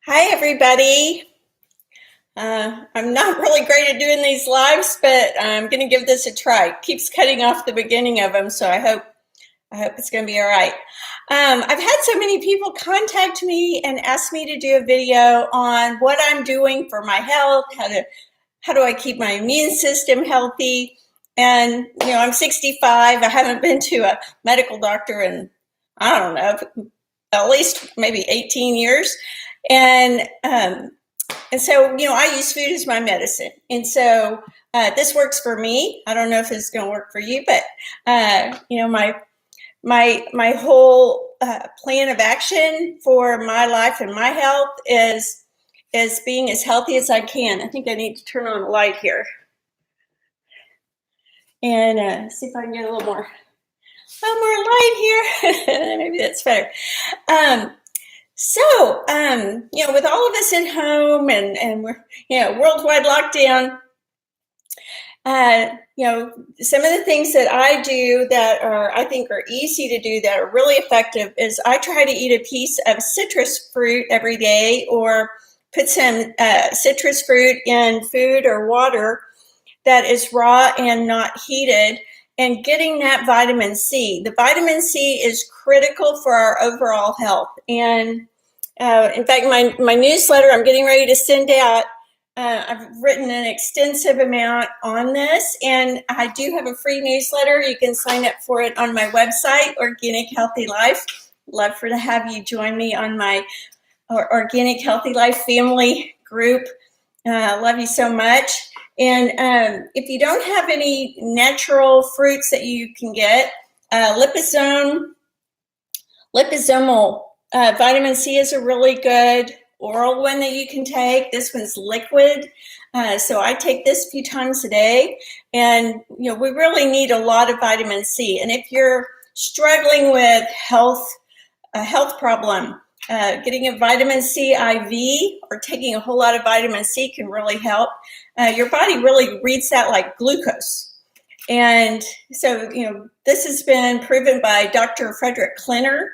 Hi, everybody. I'm not really great at doing these lives, but I'm going to give this a try. It keeps cutting off the beginning of them, so I hope it's going to be all right. I've had so many people contact me and ask me to do a video on what I'm doing for my health, how do I keep my immune system healthy. And I'm 65. I haven't been to a medical doctor in, I don't know, at least maybe 18 years. And so, I use food as my medicine. And so this works for me. I don't know if it's going to work for you, but, my whole plan of action for my life and my health is being as healthy as I can. I think I need to turn on the light here and see if I can get a little more light here. Maybe that's better. So, with all of us at home and we're, worldwide lockdown, some of the things that I do that I think are easy to do that are really effective is I try to eat a piece of citrus fruit every day, or put some citrus fruit in food or water that is raw and not heated, and getting that vitamin C. The vitamin C is critical for our overall health. And in fact, my newsletter I'm getting ready to send out, I've written an extensive amount on this, and I do have a free newsletter. You can sign up for it on my website, Organic Healthy Life. Love to have you join me on my Organic Healthy Life family group. Love you so much. And if you don't have any natural fruits that you can get, liposomal vitamin C is a really good oral one that you can take. This one's liquid. So I take this a few times a day. And, we really need a lot of vitamin C. And if you're struggling with a health problem, getting a vitamin C IV or taking a whole lot of vitamin C can really help. Your body really reads that like glucose. And so, this has been proven by Dr. Frederick Klenner,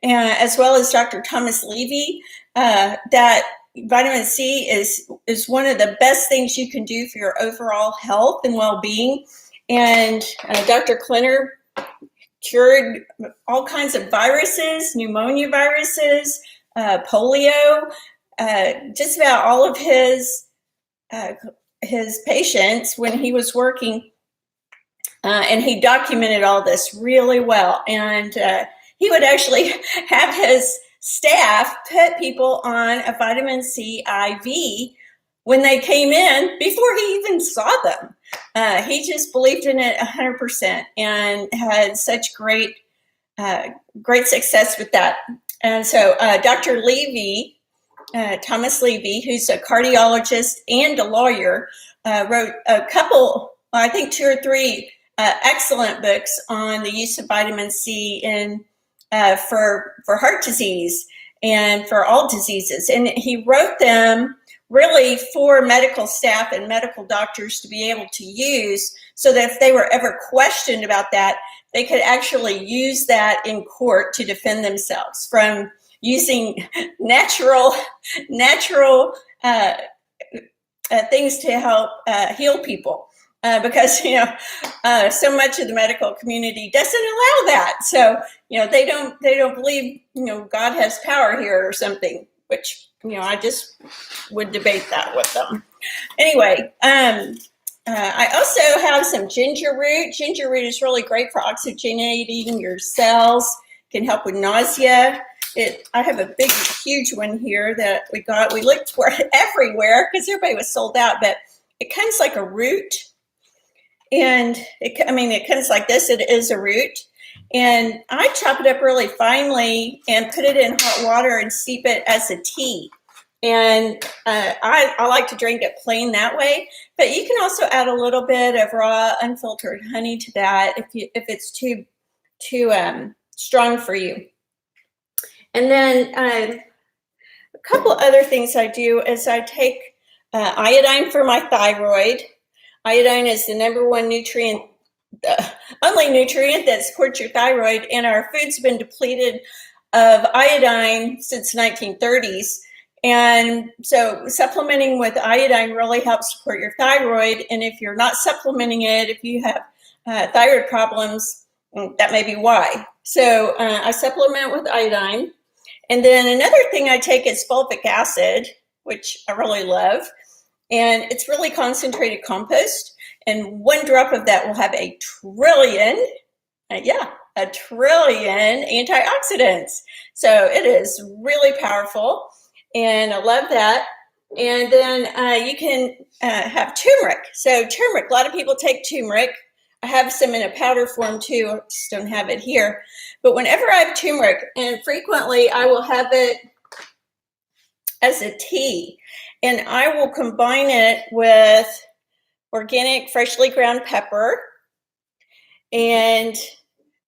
as well as Dr. Thomas Levy, that vitamin C is one of the best things you can do for your overall health and well-being. And Dr. Klenner cured all kinds of viruses, pneumonia viruses, polio, just about all of his patients when he was working, and he documented all this really well. And he would actually have his staff put people on a vitamin C IV when they came in before he even saw them. He just believed in it 100% and had such great success with that. And so Dr. Levy, Thomas Levy, who's a cardiologist and a lawyer, wrote a couple, I think 2 or 3 excellent books on the use of vitamin C for heart disease and for all diseases. And he wrote them really for medical staff and medical doctors to be able to use, so that if they were ever questioned about that, they could actually use that in court to defend themselves from using natural things to help heal people. Because so much of the medical community doesn't allow that. So they don't believe God has power here or something, which I just would debate that with them. Anyway, I also have some ginger root. Ginger root is really great for oxygenating your cells. Can help with nausea. I have a big, huge one here that we got. We looked for it everywhere because everybody was sold out, but it comes like a root. And it comes like this. It is a root. And I chop it up really finely and put it in hot water and steep it as a tea. And I like to drink it plain that way. But you can also add a little bit of raw, unfiltered honey to that if it's too strong for you. And then a couple other things I do is I take iodine for my thyroid. Iodine is the number one nutrient, the only nutrient that supports your thyroid, and our food's been depleted of iodine since the 1930s. And so supplementing with iodine really helps support your thyroid. And if you're not supplementing it, if you have thyroid problems, that may be why. So I supplement with iodine. And then another thing I take is fulvic acid, which I really love. And it's really concentrated compost. And 1 drop of that will have a trillion antioxidants. So it is really powerful. And I love that. And then you can have turmeric. So turmeric, a lot of people take turmeric. I have some in a powder form too. I just don't have it here. But whenever I have turmeric, and frequently I will have it as a tea, and I will combine it with organic, freshly ground pepper and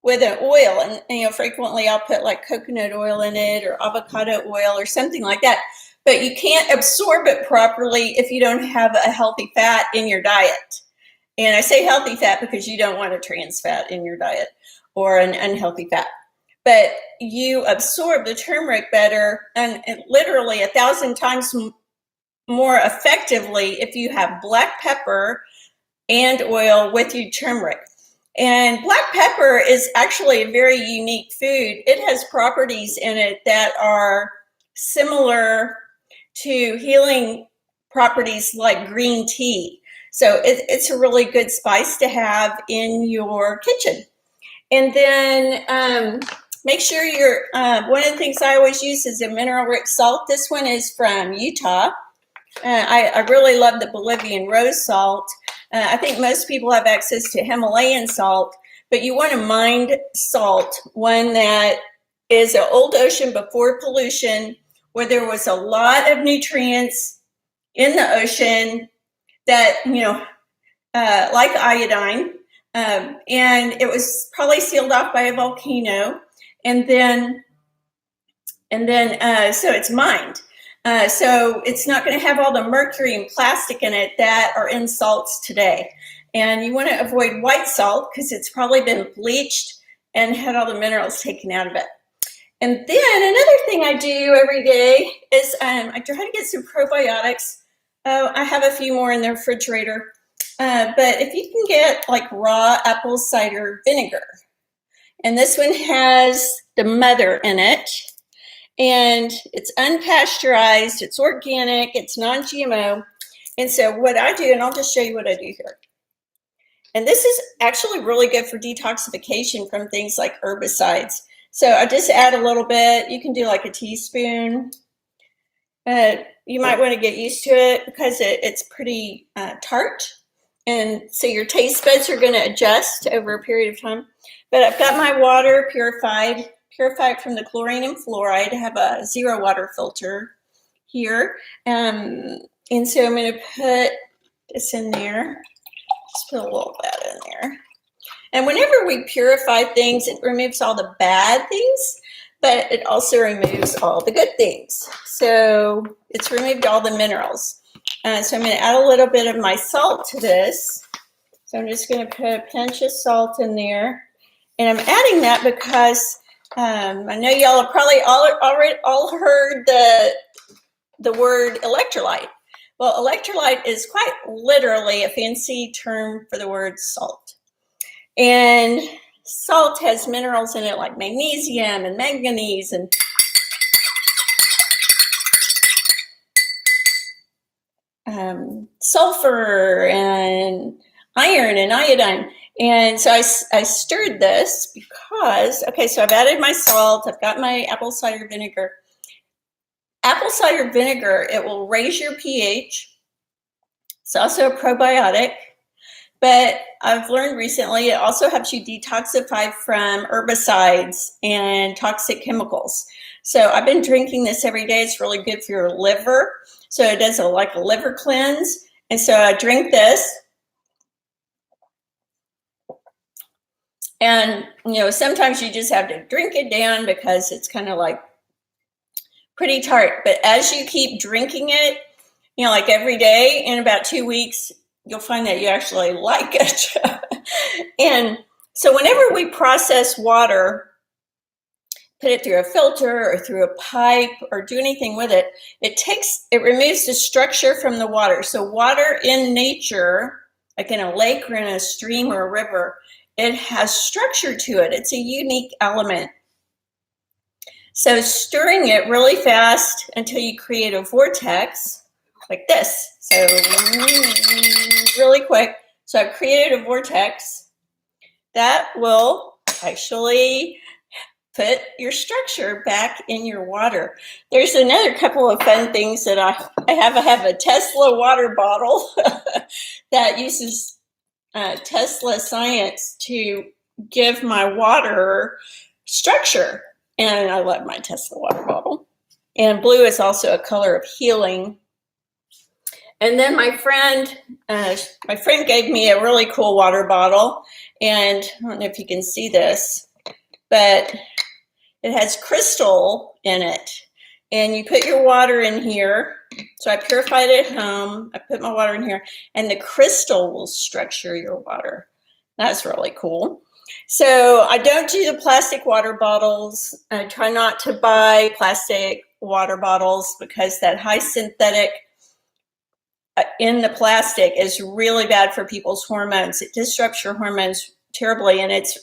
with an oil. And frequently I'll put like coconut oil in it or avocado oil or something like that. But you can't absorb it properly if you don't have a healthy fat in your diet. And I say healthy fat because you don't want a trans fat in your diet or an unhealthy fat. But you absorb the turmeric better and literally 1,000 times more effectively if you have black pepper and oil with your turmeric. And black pepper is actually a very unique food. It has properties in it that are similar to healing properties like green tea. So it's a really good spice to have in your kitchen. And then make sure you're, one of the things I always use is a mineral-rich salt. This one is from Utah. I really love the Bolivian rose salt. I think most people have access to Himalayan salt, but you want a mined salt, one that is an old ocean before pollution, where there was a lot of nutrients in the ocean that, like iodine, and it was probably sealed off by a volcano, and then so it's mined. So it's not going to have all the mercury and plastic in it that are in salts today. And you want to avoid white salt because it's probably been bleached and had all the minerals taken out of it. And then another thing I do every day is I try to get some probiotics. I have a few more in the refrigerator. But if you can get like raw apple cider vinegar, and this one has the mother in it, and it's unpasteurized, it's organic, it's non-GMO. And so what I do, and I'll just show you what I do here. And this is actually really good for detoxification from things like herbicides. So I just add a little bit. You can do like a teaspoon. You might want to get used to it because it's pretty tart. And so your taste buds are going to adjust over a period of time. But I've got my water purified from the chlorine and fluoride. I have a 0 water filter here. And so I'm going to put this in there. Just put a little of that in there. And whenever we purify things, it removes all the bad things, but it also removes all the good things. So it's removed all the minerals. So I'm going to add a little bit of my salt to this. So I'm just going to put a pinch of salt in there. And I'm adding that because I know y'all have probably all heard the word electrolyte. Well, electrolyte is quite literally a fancy term for the word salt. And salt has minerals in it like magnesium and manganese and sulfur and iron and iodine. And so I stirred this because, so I've added my salt, I've got my apple cider vinegar. Apple cider vinegar, it will raise your pH. It's also a probiotic, but I've learned recently it also helps you detoxify from herbicides and toxic chemicals. So I've been drinking this every day. It's really good for your liver. So it does like a liver cleanse. And so I drink this. And, sometimes you just have to drink it down because it's kind of like pretty tart. But as you keep drinking it, like every day, in about 2 weeks, you'll find that you actually like it. And so whenever we process water, put it through a filter or through a pipe or do anything with it, it removes the structure from the water. So water in nature, like in a lake or in a stream or a river, it has structure to it. It's a unique element. So stirring it really fast until you create a vortex like this. So really quick. So I've created a vortex that will actually put your structure back in your water. There's another couple of fun things that I have a Tesla water bottle that uses Tesla science to give my water structure. And I love my Tesla water bottle. And blue is also a color of healing. And then my friend gave me a really cool water bottle. And I don't know if you can see this, but it has crystal in it. And you put your water in here. So I purified it at home. I put my water in here. And the crystal will structure your water. That's really cool. So I don't do the plastic water bottles. I try not to buy plastic water bottles because that high synthetic in the plastic is really bad for people's hormones. It disrupts your hormones terribly, and it's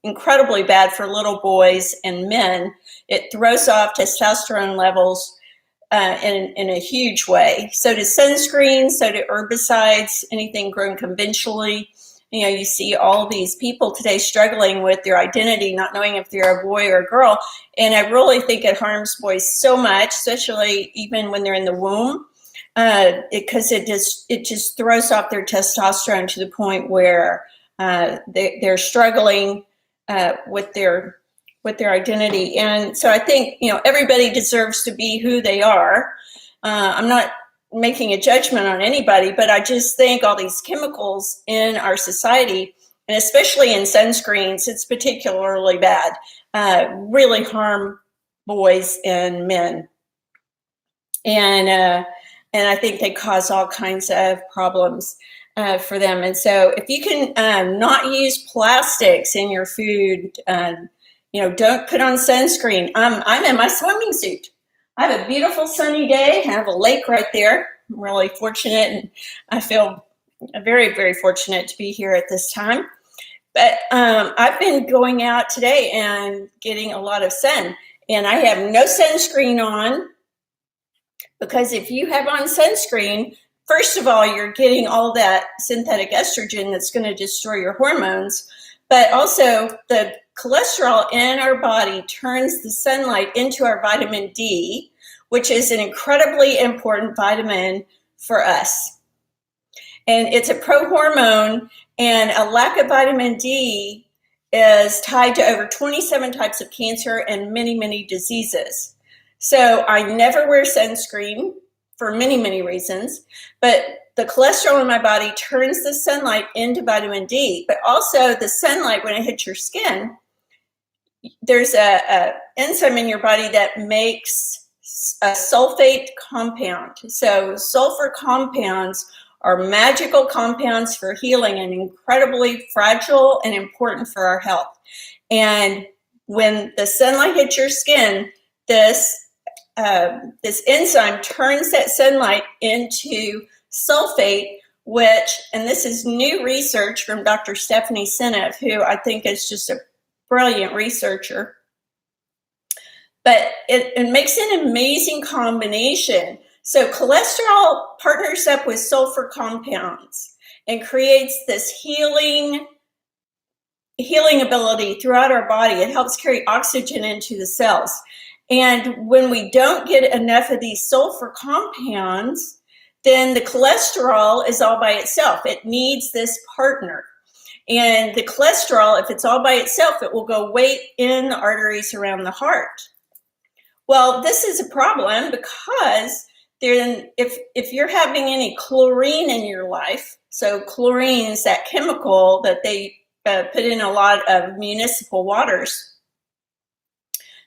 incredibly bad for little boys and men. It throws off testosterone levels in a huge way. So do sunscreen, so do herbicides, anything grown conventionally. You know, you see all these people today struggling with their identity, not knowing if they're a boy or a girl. And I really think it harms boys so much, especially even when they're in the womb, because it just throws off their testosterone to the point where they're struggling with their identity. And so I think, you know, everybody deserves to be who they are. I'm not making a judgment on anybody, but I just think all these chemicals in our society, and especially in sunscreens, it's particularly bad, really harm boys and men. And I think they cause all kinds of problems for them. And so if you can not use plastics in your food, you know, don't put on sunscreen. I'm in my swimming suit. I have a beautiful sunny day. I have a lake right there. I'm really fortunate, and I feel very, very fortunate to be here at this time. But I've been going out today and getting a lot of sun, and I have no sunscreen on, because if you have on sunscreen, first of all, you're getting all that synthetic estrogen that's going to destroy your hormones, but also the cholesterol in our body turns the sunlight into our vitamin D, which is an incredibly important vitamin for us. And it's a pro-hormone, and a lack of vitamin D is tied to over 27 types of cancer and many, many diseases. So I never wear sunscreen for many, many reasons, but the cholesterol in my body turns the sunlight into vitamin D, but also the sunlight, when it hits your skin, there's a enzyme in your body that makes a sulfate compound. So sulfur compounds are magical compounds for healing and incredibly fragile and important for our health. And when the sunlight hits your skin, this enzyme turns that sunlight into sulfate, which, and this is new research from Dr. Stephanie Seneff, who I think is just a brilliant researcher. But it makes an amazing combination. So cholesterol partners up with sulfur compounds and creates this healing ability throughout our body. It helps carry oxygen into the cells. And when we don't get enough of these sulfur compounds, then the cholesterol is all by itself. It needs this partner. And the cholesterol, if it's all by itself, it will go wait in the arteries around the heart. Well, this is a problem because then if you're having any chlorine in your life, so chlorine is that chemical that they put in a lot of municipal waters.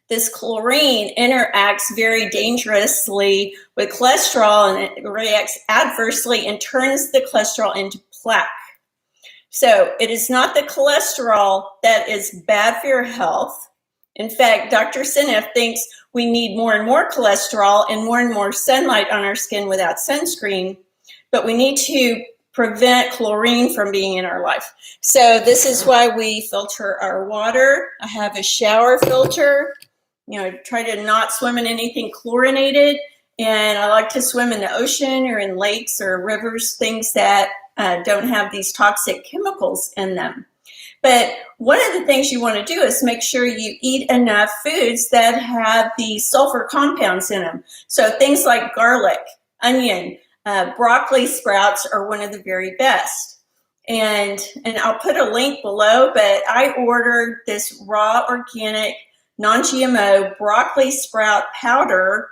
This chlorine interacts very dangerously with cholesterol, and it reacts adversely and turns the cholesterol into plaque. So it is not the cholesterol that is bad for your health. In fact, Dr. Seneff thinks we need more and more cholesterol and more sunlight on our skin without sunscreen, but we need to prevent chlorine from being in our life. So this is why we filter our water. I have a shower filter. Try to not swim in anything chlorinated. And I like to swim in the ocean or in lakes or rivers, things that don't have these toxic chemicals in them. But one of the things you want to do is make sure you eat enough foods that have the sulfur compounds in them. So things like garlic, onion, broccoli sprouts are one of the very best. And I'll put a link below, but I ordered this raw, organic, non-GMO broccoli sprout powder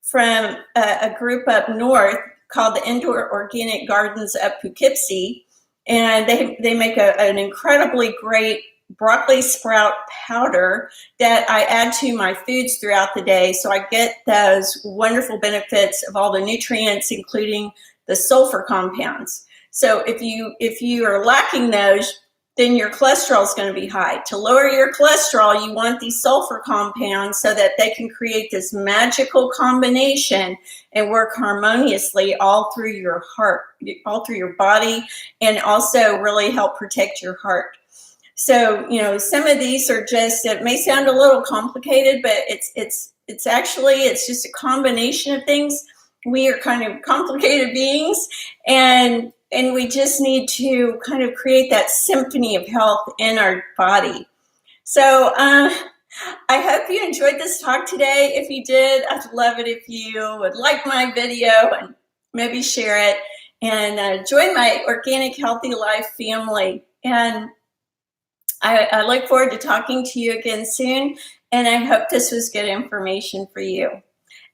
from a group up north called the Indoor-Organic Gardens of Poughkeepsie. And they make an incredibly great broccoli sprout powder that I add to my foods throughout the day. So I get those wonderful benefits of all the nutrients, including the sulfur compounds. So if you are lacking those, then your cholesterol is going to be high. To lower your cholesterol, you want these sulfur compounds so that they can create this magical combination and work harmoniously all through your heart, all through your body, and also really help protect your heart. So, some of these are just, it may sound a little complicated, but it's just a combination of things. We are kind of complicated beings, and we just need to kind of create that symphony of health in our body. So I hope you enjoyed this talk today. If you did, I'd love it if you would like my video and maybe share it, and join my Organic Healthy Life family. And I look forward to talking to you again soon, and I hope this was good information for you.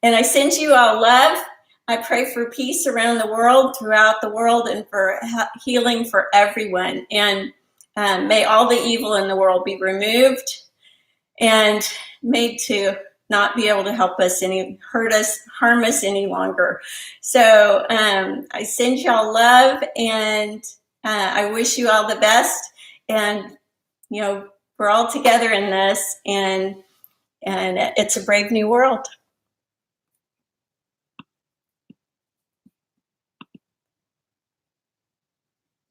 And I send you all love. I pray for peace around the world, throughout the world, and for healing for everyone. And may all the evil in the world be removed and made to not be able to help us harm us any longer. So I send y'all love, and I wish you all the best. And we're all together in this, and it's a brave new world.